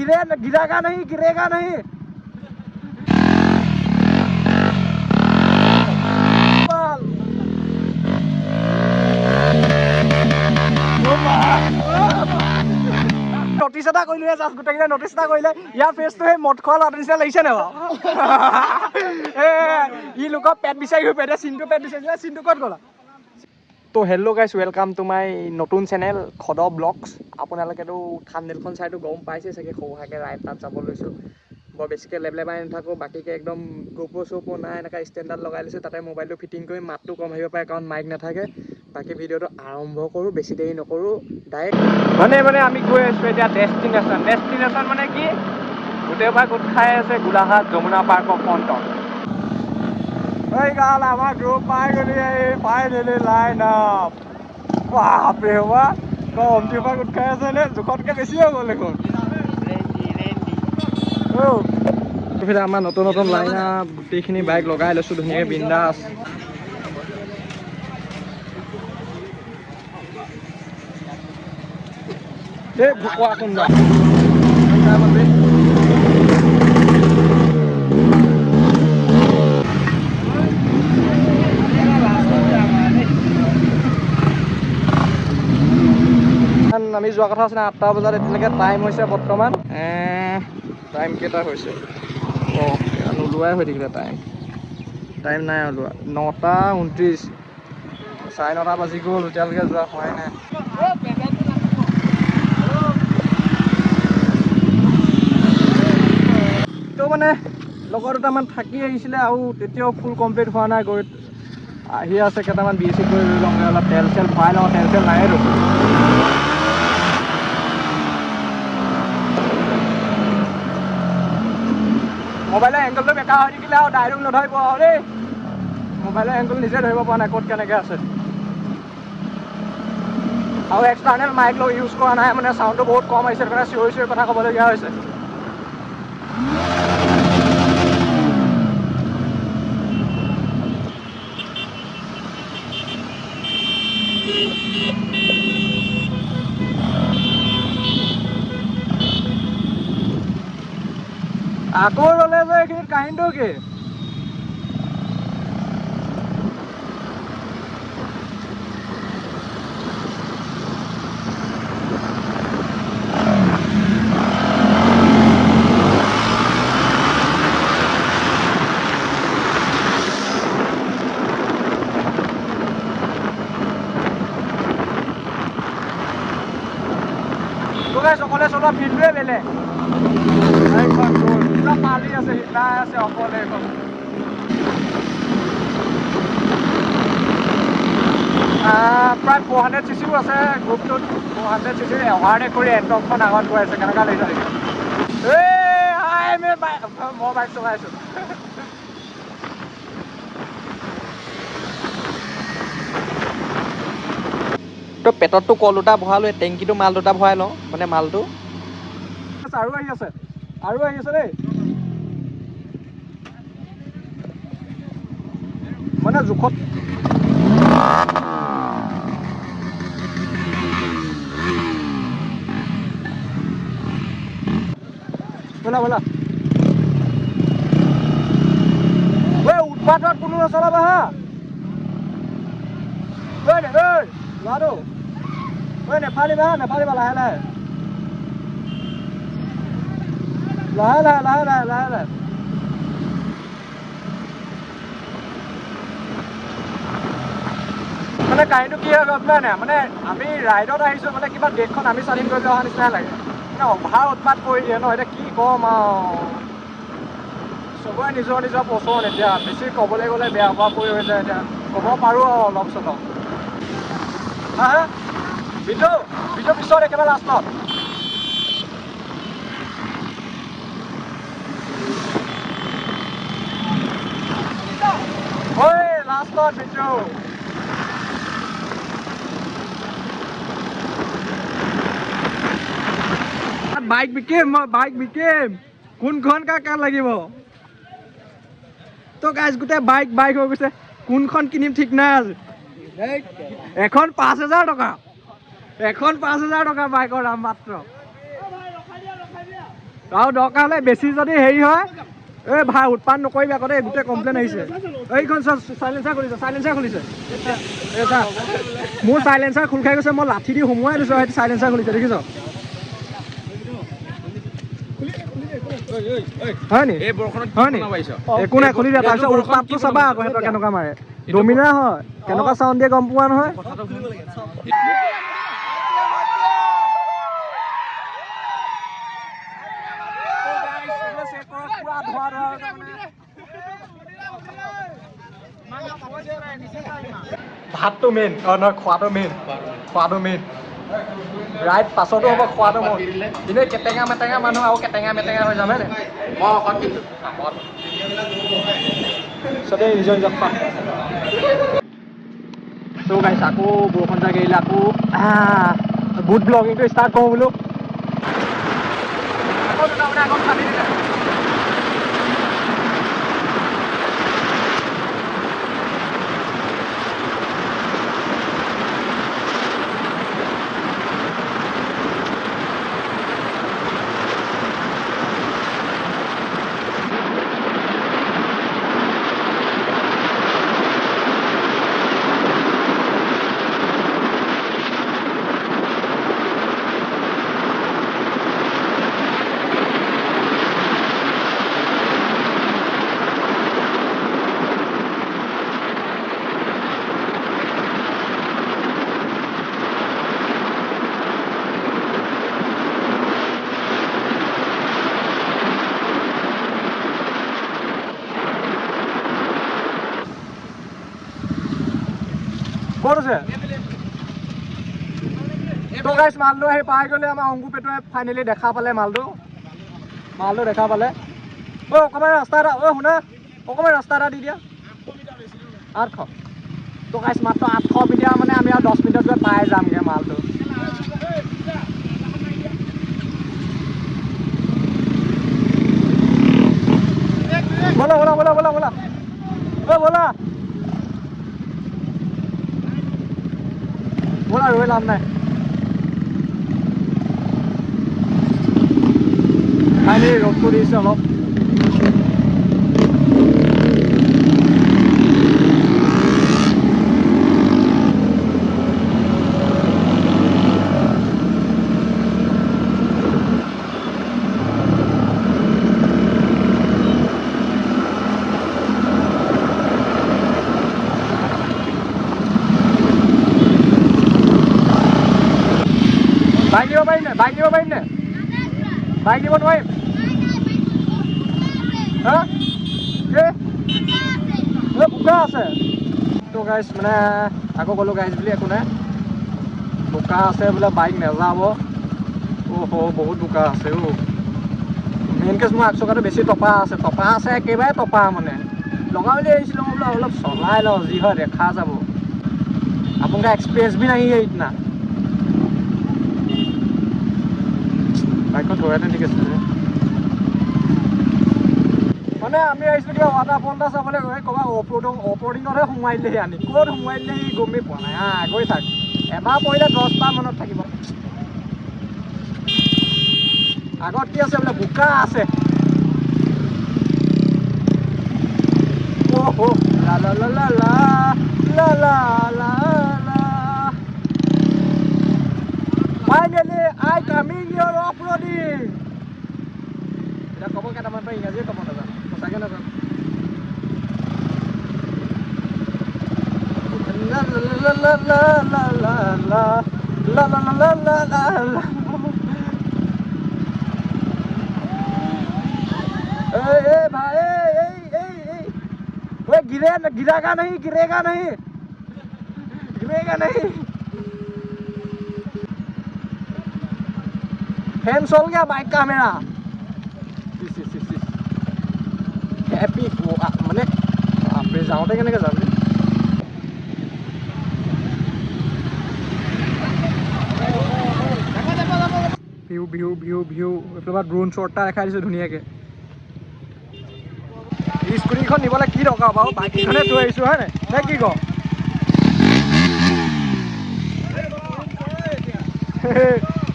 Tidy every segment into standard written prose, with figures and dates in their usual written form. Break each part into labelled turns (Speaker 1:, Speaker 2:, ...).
Speaker 1: गिरेगा नहीं गिरेगा नहीं नटिस এটা কৰিলে জাষ্ট গোটেইকেইটা নটিচ এটা কৰিলে ইয়াৰ ফেচটো সেই মদ খোৱা ল'ৰাটোৰ নিচিনা লাগিছে নে বাৰু ই লোকৰ পেট বিচাৰি গৈ পেটে চিনটো পেট বিচাৰিছিলে চিনটো ক'ত গ'লা তো hello' guys welcome to my নতুন চেনেল খদ ব্লগছ আপোনালোকেতো থাম্বনেইলখন চাইতো গম পাইছে চাগে সৌহাকে ৰাইড তাত যাব লৈছোঁ বৰ বেছিকৈ লেবলেবাই নাথাকোঁ বাকীকৈ একদম গোপো চোপো নাই এনেকুৱা ষ্টেণ্ডাৰ্ড লগাই লৈছোঁ তাতে মোবাইলটো ফিটিং কৰি মাতটো কম আহিব পাৰে কাৰণ মাইক নাথাকে বাকী ভিডিঅ'টো আৰম্ভ কৰোঁ বেছি দেৰি নকৰোঁ ডাইৰেক্ট মানে আমি গৈ আছোঁ এতিয়া ডেষ্টিনেশ্যন মানে কি গোটেইবাৰ গোট খাই আছে গোলাঘাট যমুনা পাৰ্কৰ ফ্ৰণ্টত এই গাল আমাৰ গ্ৰুপ পাই গ'লি ফাইনেলি লাইন আপ বাপৰে বাপ কমটিৰ পৰা গোট খাই আছে নে জোখতকৈ বেছি হৈ গ'ল দেখোন আমাৰ নতুন নতুন লাইন আপ গোটেইখিনি বাইক লগাই লৈছোঁ ধুনীয়াকৈ বিন্দাছ এই ভোকোৱা কুন্দা আমি যোৱা কথা আছে 8টা বজাত এতিয়ালৈকে টাইম হৈছে বৰ্তমান টাইম কেইটা হৈছে নোলোৱাই হৈ থাকিলে টাইম নাই ওলোৱা 9:29 9:30 বাজি গ'ল এতিয়ালৈকে যোৱা হোৱাই নাই তো মানে লগৰ দুটামান থাকি আহিছিলে আৰু তেতিয়াও ফুল কমপ্লিট হোৱা নাই গৈ আহি আছে কেইটামান BSC কৰি লৈ লওঁগৈ অলপ তেল চেল ভৰাই লওঁ তেল চেল নাহে দেখোন মোবাইলৰ এংগলটো বেকা হৈ থাকিলে আৰু ডাইৰেক্ট নধৰিব আৰু দেই মোবাইলৰ এংগল নিজে ধৰিব পৰা নাই ক'ত কেনেকৈ আছে আৰু এক্সটাৰ্নেল মাইক লৈ ইউজ কৰা নাই মানে চাউণ্ডটো বহুত কম আহিছে কাৰণে চিঞৰি কথা ক'বলগীয়া হৈছে আকৌ ৰ'লে যে এইখিনিত কাহিনীটো কি অকলে চলোৱা ফিল্ডটোৱে বেলেগ পালি আছে শিকাই আছে অকলে প্ৰায় 400cc আছে গ্ৰুপটোত 400cc অভাৰটেক কৰি এণ্টকখন আগত গৈ আছে কেনেকুৱা লাগিছে মই বাইক চলাই আছোঁ তো পেটতটো কল দুটা ভৰালোঁ টেংকিটো মাল দুটা ভৰাই লওঁ মানে মালটো আৰু আহি আছে দেই মানে জোখত ব'লা উৎপাতত কোনো নচলাবা হা ল'ৰাটো নেফালিবা লাহে মানে কাহিনীটো কি হয় গম পাই নাই মানে আমি ৰাইডত আহিছোঁ মানে কিবা দেশখন আমি স্বাধীন কৰি অহা নিচিনাই লাগে মানে অভাৰ উৎপাত কৰি দিয়ে ন এতিয়া কি ক'ম আৰু চবৰে নিজৰ পচন্দ এতিয়া বেছি ক'বলৈ গ'লে বেয়া হোৱা পৰি হৈ যায় এতিয়া ক'ব পাৰোঁ আৰু অলপ চলপ হা বিজু পিছত একেবাৰে লাষ্টত বিজু বাইক বিকিম কোনখন কাৰ লাগিব তো গাইজ গোটেই বাইক হৈ গৈছে কোনখন কিনিম ঠিক নাই আজি এখন 5,000 টকা বাইকৰ দাম মাত্ৰ আৰু দৰকাৰ হ'লে বেছি যদি হেৰি হয় এই ভাই উৎপাদন নকৰিবি আকৌ দেই গোটেই কমপ্লেইন আহিছে এইখন চাইলেঞ্চাৰ খুলিছে মোৰ চাইলেঞ্চাৰ খোল খাই গৈছে মই লাঠি দি সোমোৱাই দিছোঁ সেইটো চাইলেঞ্চাৰ খুলিছে দেখিছ হয় নি একো নাই খুলি দিয়া তাৰপিছত উৎপাতটো চাবা আকৌ সিহঁতৰ কেনেকুৱা মাৰে ডমিনাৰ হয় কেনেকুৱা চাউণ্ড দিয়ে গম পোৱা নহয় ভাতটো মেইন নহয় খোৱাটো মেইন ৰাইট পাছতো হ'ব খোৱাটো মই এনেই কেটেঙা মেটেঙা মানুহ আৰু কেটেঙা মেটেঙা হৈ যাম হয়নে চবেই নিজৰ খোৱা তো গাইছ আকৌ বৰষুণ জাক এৰিলে আকৌ গুড ব্লগিংটো ষ্টাৰ্ট কৰোঁ বোলো আকৌ খালি দিলে ক'ত আছে তো গাইছ মালটো আহি পাই গ'লে আমাৰ অংকু পেটুৱাই ফাইনেলি দেখা পালে মালটো দেখা পালে অকণমান ৰাস্তা এটা শুনা অকণমান ৰাস্তা এটা দি দিয়া 800 তো গাইছ মাত্ৰ 800 মিটাৰ মানে আমি আৰু 10 মিনিটত গৈ পাই যামগৈ মালটো ব'লা ৰৈ লাভ নাই ফাইনেলি ৰ'দটো দিছে অলপ বাইক নিব পাৰিম নে বাইক নিব নোৱাৰিম হা বোকা আছে তো গাইছ মানে আকৌ ক'লো গাইছ বুলি একো নাই বোকা আছে বোলে বাইক নেযাব বহুত বোকা আছে মেইন কেছ মোৰ আগচকাটো বেছি টপা আছে একেবাৰে টপা মানে লগাই মেলি আহিছিলোঁ মই বোলে অলপ চলাই লওঁ যি হয় দেখা যাব আপোনালোকে এক্সপিৰিয়েঞ্চ বি নাহি ইতনা বাইকখন ধৰাতে ঠিক আছে মানে আমি আহিছিলোঁ কিবা ৱাটাৰফল এটা চাবলৈ ক'ৰবাত অপৰডিঙতহে সোমাই দিলেহি আনি ক'ত সোমাই দিলেহি গমেই পোৱা নাই গৈ থাক এবাৰ পৰিলে 10বাৰ মনত থাকিব আগত কি আছে বোলে বোকা আছে Finally, I coming your off-roading. Tidak kamu kata mana ingat je kamu nada. Pasangan nada. La la la la la la la la la la la la la la. भाई वो गिरेगा नहीं फैन चल गया बाइक का मेरा happy मैंने जाते के ভিউ ড্ৰোন শ্বট এটা দেখাই দিছোঁ ধুনীয়াকৈ স্কুটিখন নিবলৈ কি দৰকাৰ বাৰু বাইকখনে থৈ আহিছোঁ হয় নাই নে কি কওঁ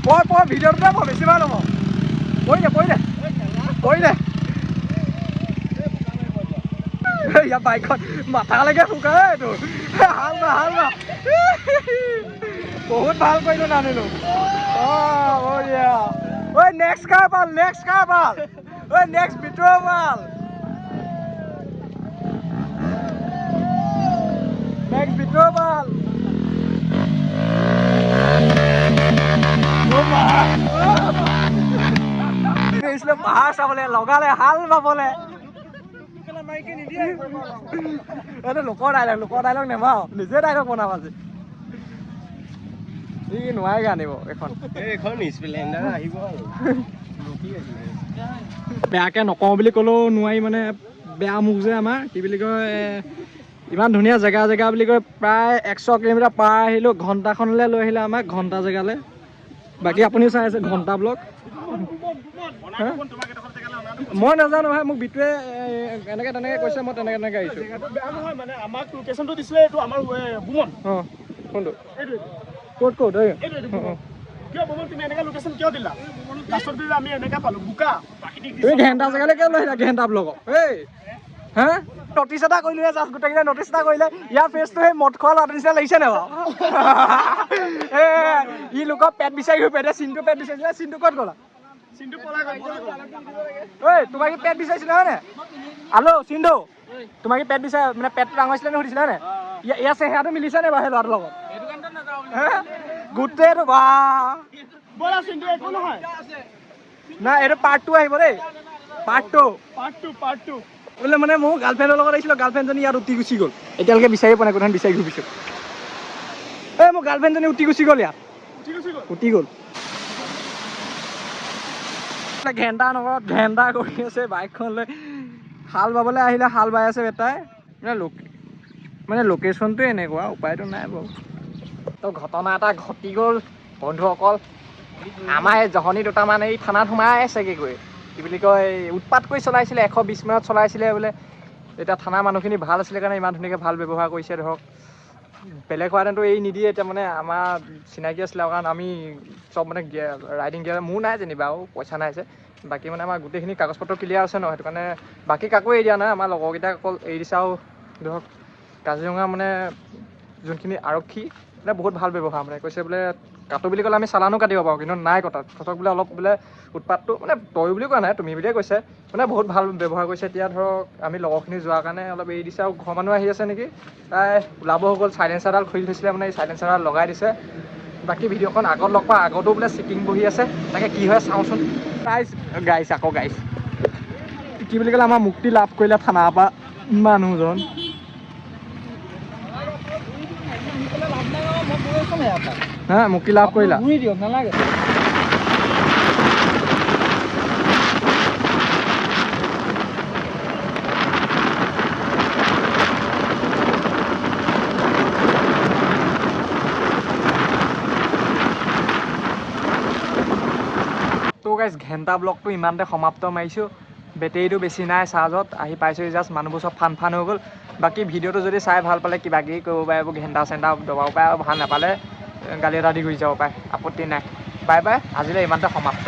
Speaker 1: পঢ় ভিডিঅ'টোতে পঢ় বেছি ভাল হ'ব পঢ়ি দে কৰিলে ইয়াৰ বাইকখন মাথালৈকে শুকাই এইটো হাল বা বহুত ভাল কৰিলো নানিলো ঐ নেক্সট কাৰ পাল ঐ নেক্সট ভিতৰৰ পাল পাহাৰ চাবলে লগালে হাল বাবলে এইটো লোকৰ ডাইলগ নেমাও নিজে ডাইলগ বনাম আজি ই নোৱাৰে আনিব এখন আহিব বেয়াকে নকওঁ বুলি ক'লেও নোৱাৰি মানে বেয়া মুখ যে আমাৰ কি বুলি কয় ইমান ধুনীয়া জেগা বুলি কয় প্ৰায় 100 কিলোমিটাৰ পাৰ আহিলোঁ ঘণ্টাখনলৈ লৈ আহিলে আমাক ঘণ্টা জেগালৈ বাকী আপুনিও চাই আছে ঘণ্টা ব্লগ মই নাজানো ভাই মোক বিটুৱে এনেকে তেনেকে কৈছে মই তেনেকে আহিছোঁ মানে আমাক লোকেশ্যনটো দিছিলে এইটো আমাৰ বুমন কোনটো ক'ত কিয় বুমন তুমি এনেকা লোকেশ্যন কিয় দিলা লাষ্টত দিলে আমি এনেকা পালো বোকা তুমি ঘেণ্টা জেগালৈ কিয় লৈ আহিলা ঘেণ্টা ব্লগত হা নটিচ এটা কৰিলো জাষ্ট গোটেইকেইটা নটিচ এটা কৰিলে ইয়াৰ ফেচটো সেই মদ খোৱা ল'ৰাটোৰ নিচিনা লাগিছে নে বাৰু ই লোকৰ পেট বিচাৰি গৈ পেটে চিনটো পেট বিচাৰিছিলে চিনটো ক'ত গ'লা ঐ তোমাক কি পেট বিচাৰিছিলে হয় নে আলো চিন্তু তোমাক কি পেট বিচাৰ মানে পেটটো ডাঙৰ হৈছিলে নে সুধিছিলে নে ইয়াৰ চেহেৰাটো মিলিছে নে বাৰু সেই ল'ৰাটোৰ লগত গোটেইটো বা নাই এইটো পাৰ্ট 2 আহিব দেই পাৰ্ট 2 বোলে মানে মোৰ গাৰ্লফ্ৰেণ্ডৰ লগত আহিছিলোঁ গাৰ্লফ্ৰেণ্ডজনী ইয়াত উঠি গুচি গ'ল এতিয়ালৈকে বিচাৰি পোৱা নাই কোথাও বিচাৰি ঘূৰিছোঁ এই মোৰ গাৰ্লফ্ৰেণ্ডজনী উঠি গুচি গ'ল ইয়াত উঠি গ'ল ঘেণ্টা নগৰত ঘেণ্টা কৰি আছে বাইকখন লৈ হাল বাবলৈ আহিলে হাল বাই আছে বেটাই মানে লোকেশ্যনটো এনেকুৱা উপায়টো নাই বাৰু তো ঘটনা এটা ঘটি গ'ল বন্ধুসকল আমাৰ এই জহনী দুটামান এই থানাত সোমাই আছেগৈ গৈ কি বুলি কয় উৎপাত কৰি চলাইছিলে 120 মানত চলাইছিলে বোলে এতিয়া থানাৰ মানুহখিনি ভাল আছিলে কাৰণে ইমান ধুনীয়াকৈ ভাল ব্যৱহাৰ কৰিছে ধৰক বেলেগ হোৱাহেঁতেনতো এই নিদিয়ে এতিয়া মানে আমাৰ চিনাকি আছিলে কাৰণ আমি চব মানে ৰাইডিং গিয়াৰ মোৰ নাই যেনিবা আৰু পইচা নাই যে বাকী মানে আমাৰ গোটেইখিনি কাগজ পত্ৰ ক্লিয়াৰ আছে ন সেইটো কাৰণে বাকী কাকো এৰি দিয়া নাই আমাৰ লগৰকেইটাক অকল এৰি দিছে আৰু ধৰক কাজিৰঙা মানে যোনখিনি আৰক্ষী মানে বহুত ভাল ব্যৱহাৰ মানে কৈছে বোলে কাটো বুলি ক'লে আমি চালানো কাটিব পাৰোঁ কিন্তু নাই কটাত তহঁতক বোলে অলপ বোলে উৎপাতটো মানে তই বুলি কোৱা নাই তুমি বুলিয়ে কৈছে মানে বহুত ভাল ব্যৱহাৰ কৰিছে এতিয়া ধৰক আমি লগৰখিনি যোৱাৰ কাৰণে অলপ এৰি দিছে আৰু ঘৰৰ মানুহ আহি আছে নেকি তাই ওলাব হৈ গ'ল চাইলেঞ্চাৰডাল খুলি থৈছিলে মানে এই চাইলেঞ্চাৰডাল লগাই দিছে বাকী ভিডিঅ'খন আগত লগ পাওঁ আগতো বোলে চিটিং বহি আছে তাকে কি হয় চাওঁচোন গাইছ কি বুলি ক'লে আমাৰ মুক্তি লাভ কৰিলে থানাৰ পৰা মানুহজন হা মুক্তি লাভ কৰিলা নালাগে তো গাইজ ঘেণ্টা ব্লগটো ইমানতে সমাপ্ত মাৰিছোঁ বেটেৰীটো বেছি নাই চাৰ্জত আহি পাইছোঁ জাষ্ট মানুহবোৰ চব ফান হৈ গ'ল বাকী ভিডিঅ'টো যদি চাই ভাল পালে কিবা কিবি কৰিব পাৰে এইবোৰ ঘেণ্টা চেণ্টা দবাব পাৰে আৰু ভাল নাপালে গালি এটা দি গুচি যাব পাৰে আপত্তি নাই বাই বাই আজিলৈ ইমানতে সমাপ্ত